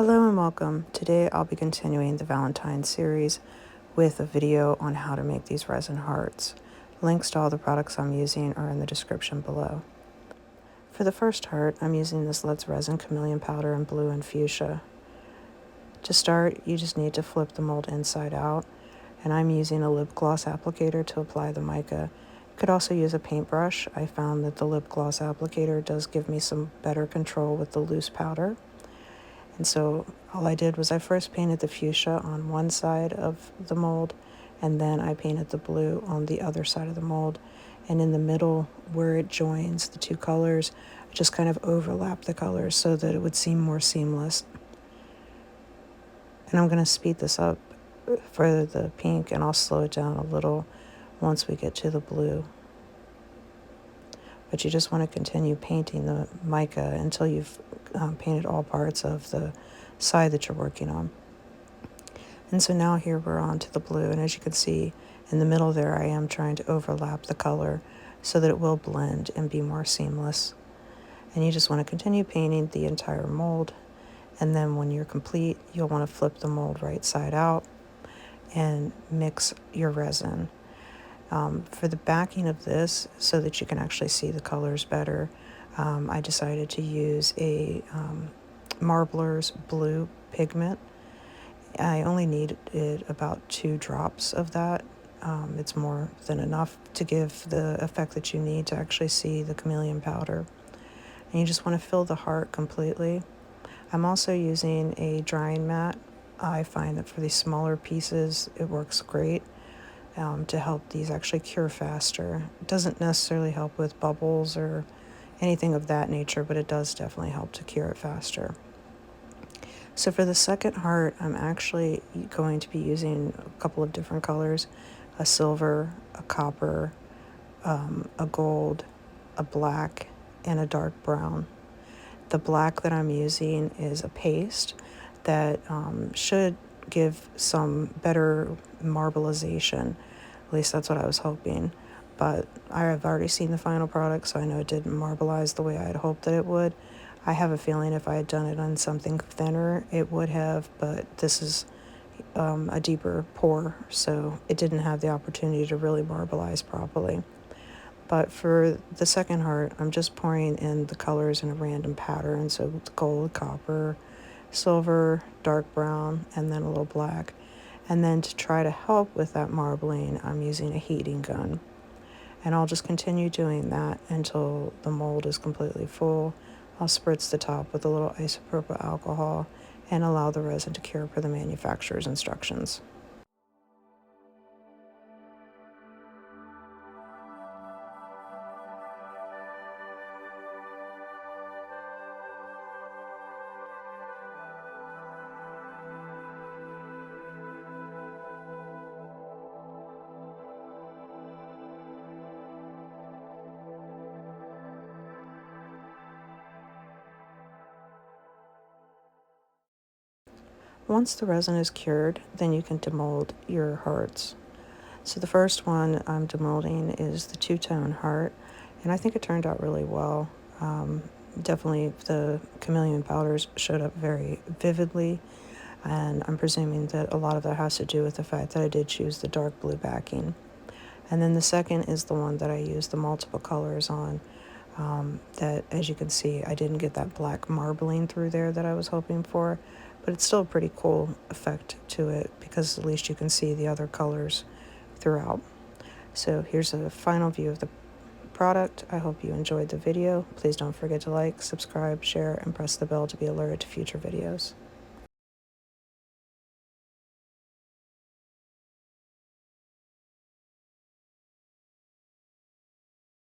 Hello and welcome. Today I'll be continuing the Valentine series with a video on how to make these resin hearts. Links to all the products I'm using are in the description below. For the first heart, I'm using this Let's Resin Chameleon Powder in blue and fuchsia. To start, you just need to flip the mold inside out, and I'm using a lip gloss applicator to apply the mica. You could also use a paintbrush. I found that the lip gloss applicator does give me some better control with the loose powder. And so all I did was I first painted the fuchsia on one side of the mold, and then I painted the blue on the other side of the mold. And in the middle where it joins the two colors, I just kind of overlap the colors so that it would seem more seamless. And I'm going to speed this up for the pink, and I'll slow it down a little once we get to the blue. But you just want to continue painting the mica until you've painted all parts of the side that you're working on. And so now here we're on to the blue, and as you can see in the middle there, I am trying to overlap the color so that it will blend and be more seamless. And you just want to continue painting the entire mold, and then when you're complete, you'll want to flip the mold right side out and mix your resin. For the backing of this, so that you can actually see the colors better, I decided to use a Marbler's blue pigment. I only needed about 2 drops of that. It's more than enough to give the effect that you need to actually see the chameleon powder. And you just want to fill the heart completely. I'm also using a drying mat. I find that for these smaller pieces, it works great. To help these actually cure faster. It doesn't necessarily help with bubbles or anything of that nature, but it does definitely help to cure it faster. So for the second heart, I'm actually going to be using a couple of different colors: a silver, a copper, a gold, a black, and a dark brown. The black that I'm using is a paste that should give some better marbleization. At least that's what I was hoping. But I have already seen the final product, so I know it didn't marbleize the way I had hoped that it would. I have a feeling if I had done it on something thinner, it would have, but this is a deeper pour, so it didn't have the opportunity to really marbleize properly. But for the second heart, I'm just pouring in the colors in a random pattern, so gold, copper, silver, dark brown, and then a little black. And then to try to help with that marbling, I'm using a heating gun. And I'll just continue doing that until the mold is completely full. I'll spritz the top with a little isopropyl alcohol and allow the resin to cure per the manufacturer's instructions. Once the resin is cured, then you can demold your hearts. So the first one I'm demolding is the two-tone heart, and I think it turned out really well. Definitely the chameleon powders showed up very vividly, and I'm presuming that a lot of that has to do with the fact that I did choose the dark blue backing. And then the second is the one that I used the multiple colors on. That, as you can see, I didn't get that black marbling through there that I was hoping for, but it's still a pretty cool effect to it because at least you can see the other colors throughout. So here's a final view of the product. I hope you enjoyed the video. Please don't forget to like, subscribe, share, and press the bell to be alerted to future videos.